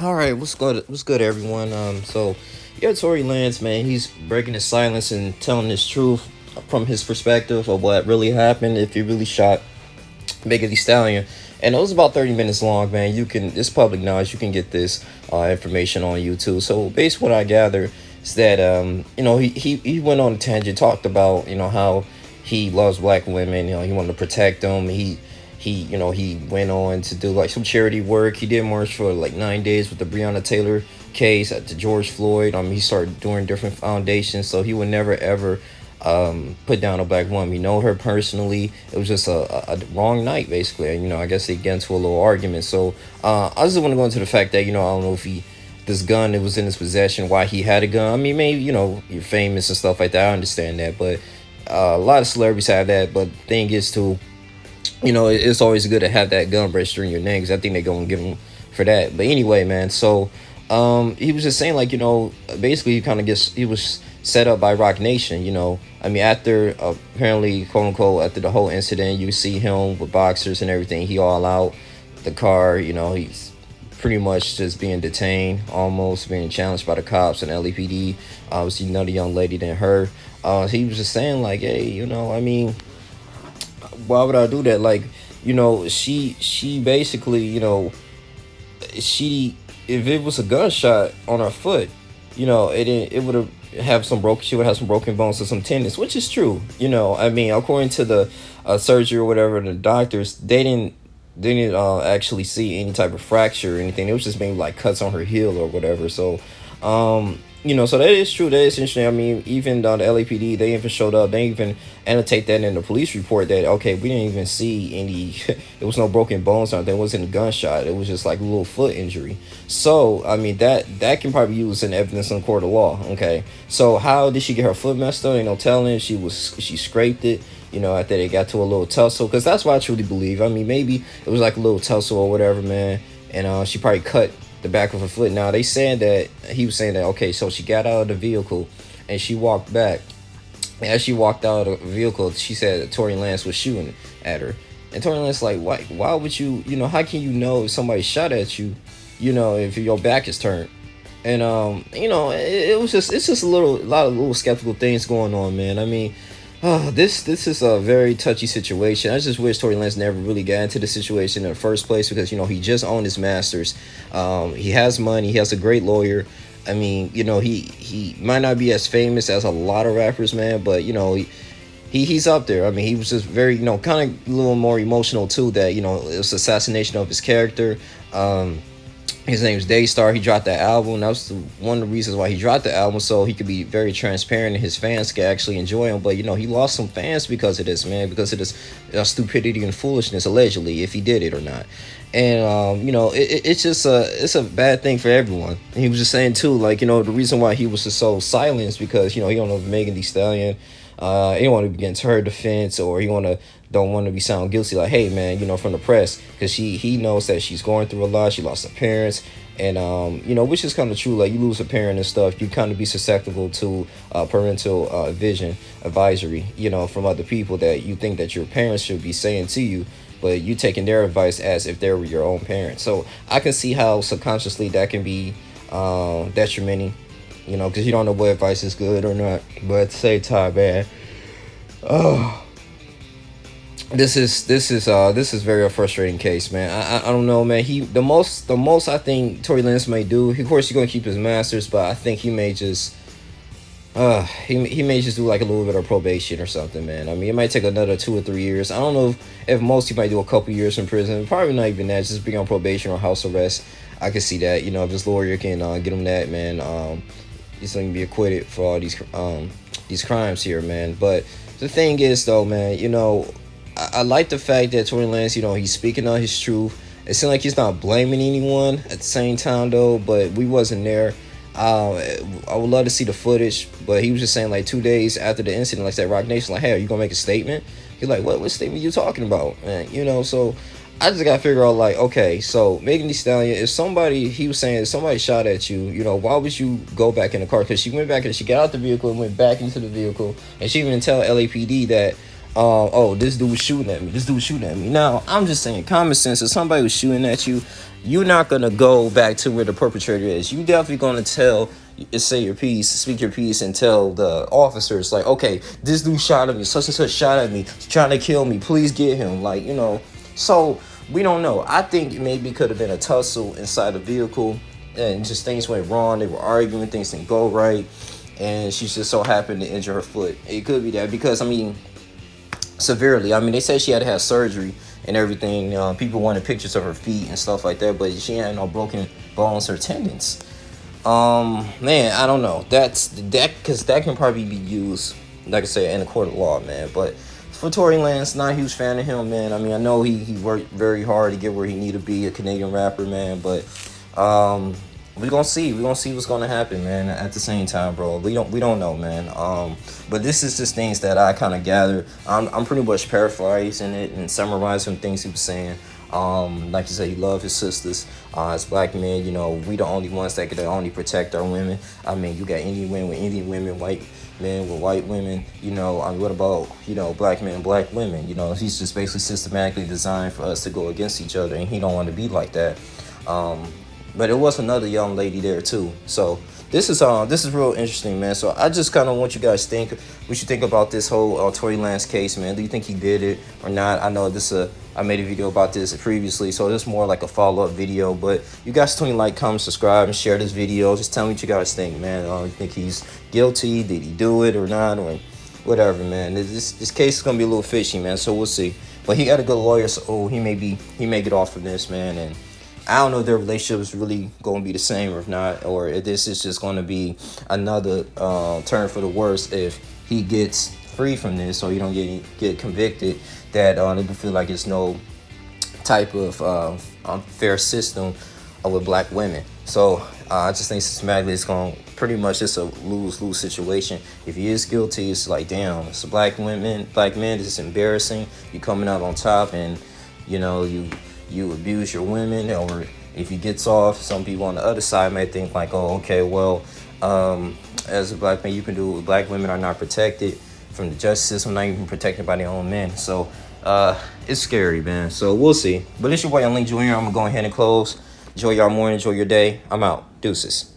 All right, what's good? What's good, everyone? Yeah, Tory Lanez, man, he's breaking his silence and telling his truth from his perspective of what really happened. If he really shot Megan Thee Stallion, and it was about 30 minutes long, man. It's public knowledge. You can get this information on YouTube. So, based what I gather is that he went on a tangent, talked about how he loves black women. He wanted to protect them. He went on to do like some charity work. He did march for like 9 days with the Breonna Taylor case at the George Floyd. He started doing different foundations, so he would never ever put down a black woman. You know her personally. It was just a wrong night, basically. And, I guess they get into a little argument. So I just want to go into the fact that I don't know if this gun that was in his possession, why he had a gun. I mean, maybe you're famous and stuff like that. I understand that, but a lot of celebrities have that. But the thing is too, it's always good to have that gun register in your name, because I think they're going to give him for that. But anyway, man, so he was just saying, like, basically he was set up by Rock Nation. I mean, after apparently, quote unquote, after the whole incident, you see him with boxers and everything. He all out the car. He's pretty much just being detained, almost being challenged by the cops and LAPD. Obviously, another young lady than her. He was just saying, like, hey, I mean, why would I do that? Like, she basically, she if it was a gunshot on her foot, it would have some broken. She would have some broken bones and some tendons, which is true. I mean, according to the surgery or whatever, the doctors, they didn't actually see any type of fracture or anything. It was just maybe like cuts on her heel or whatever. So, so that is true. That is interesting. I mean, even the LAPD, they even showed up. They even annotate that in the police report that, okay, we didn't even see any, there was no broken bones or anything. It wasn't a gunshot. It was just like a little foot injury. So, I mean, that can probably be used in evidence in court of law. Okay. So how did she get her foot messed up? Ain't no telling. She scraped it, after they got to a little tussle. Because that's what I truly believe. I mean, maybe it was like a little tussle or whatever, man. And she probably cut the back of her foot. Now they said that he was saying that, okay, so she got out of the vehicle and she walked back. And as she walked out of the vehicle, she said that Tory Lanez was shooting at her. And Tory Lanez like, why would you, how can you know if somebody shot at you, if your back is turned? And it's just a lot of little skeptical things going on, man. I mean, this is a very touchy situation. I just wish Tory Lanez never really got into the situation in the first place, because he just owned his masters. He has money. He has a great lawyer. I mean, he might not be as famous as a lot of rappers, man, but he's up there. I mean, he was just very kind of a little more emotional too. That it was assassination of his character. His name's Daystar. He dropped that album. That was one of the reasons why he dropped the album, so he could be very transparent and his fans could actually enjoy him. But he lost some fans because of this, man, because of this stupidity and foolishness, allegedly, if he did it or not. And it's just it's a bad thing for everyone. And he was just saying too, like, the reason why he was just so silent is because he don't know if Megan Thee Stallion. He don't want to be against her defense, or he don't want to be sound guilty, like, hey, man, from the press, because he knows that she's going through a lot. She lost her parents, and which is kind of true. Like, you lose a parent and stuff, you kind of be susceptible to parental vision advisory, from other people that you think that your parents should be saying to you, but you taking their advice as if they were your own parents. So I can see how subconsciously that can be detrimental, because you don't know what advice is good or not. But at the same time, man, oh, this is very a frustrating case, man. I don't know, man. The most I think Tory Lanez may do. Of course, he's gonna keep his masters, but I think he may just he may just do like a little bit of probation or something, man. I mean, it might take another 2 or 3 years. I don't know if most, he might do a couple years in prison. Probably not even that. Just be on probation or house arrest. I can see that. If his lawyer can get him that, man. He's going to be acquitted for all these crimes here, man. But the thing is, though, man, I like the fact that Tory Lanez, he's speaking on his truth. It seems like he's not blaming anyone at the same time, though, but we wasn't there. I would love to see the footage, but he was just saying, like, 2 days after the incident, like that Rock Nation, like, hey, are you gonna make a statement? He's like, what statement you talking about, man? So I just gotta figure out, like, okay, so Megan Thee Stallion, he was saying, if somebody shot at you, why would you go back in the car? Because she went back and she got out the vehicle and went back into the vehicle, and she even tell LAPD that oh, this dude was shooting at me. This dude was shooting at me. Now, I'm just saying, common sense. If somebody was shooting at you, you're not gonna go back to where the perpetrator is. You definitely gonna say your piece, speak your piece, and tell the officers like, okay, this dude shot at me, such and such shot at me, trying to kill me. Please get him. Like, So we don't know. I think maybe could have been a tussle inside the vehicle, and just things went wrong. They were arguing, things didn't go right, and she just so happened to injure her foot. It could be that because severely. They said she had to have surgery and everything. People wanted pictures of her feet and stuff like that, but she had no broken bones or tendons. Man, I don't know. That because that can probably be used, like I said, in a court of law, man. But for Tory Lanez, not a huge fan of him, man. I know he worked very hard to get where he need to be, a Canadian rapper, man. But we're gonna see. We're gonna see what's gonna happen, man. At the same time, bro, we don't know, man. But this is just things that I kind of gathered. I'm pretty much paraphrasing it and summarizing things he was saying. Like you said, he loved his sisters. As black men, we the only ones that can only protect our women. You got Indian women with Indian women, white men with white women. What about black men and black women? He's just basically systematically designed for us to go against each other, and he don't want to be like that. But it was another young lady there too. So this is real interesting, man. So I just kind of want you guys to think what you think about this whole Tory Lanez case, man. Do you think he did it or not? I know I made a video about this previously, so this is more like a follow-up video. But you guys tell me, like, comment, subscribe, and share this video. Just tell me what you guys think, man. You think he's guilty? Did he do it or not? Or whatever, man. This case is gonna be a little fishy, man. So we'll see. But he got a good lawyer, so he may get off from this, man. And I don't know if their relationship is really going to be the same or if not, or if this is just going to be another turn for the worse if he gets free from this, or you don't get convicted. That they feel like it's no type of unfair system with black women. So I just think systematically it's going to pretty much just a lose-lose situation. If he is guilty, it's like, damn, it's a black men. It's embarrassing. You coming out on top, and you abuse your women. Or if he gets off, some people on the other side may think like, oh, okay, well, as a black man, you can do it. Black women are not protected from the justice system, not even protected by their own men. So it's scary, man. So we'll see. But it's your boy, Link Jr. I'm gonna go ahead and close. Enjoy y'all morning, enjoy your day. I'm out. Deuces.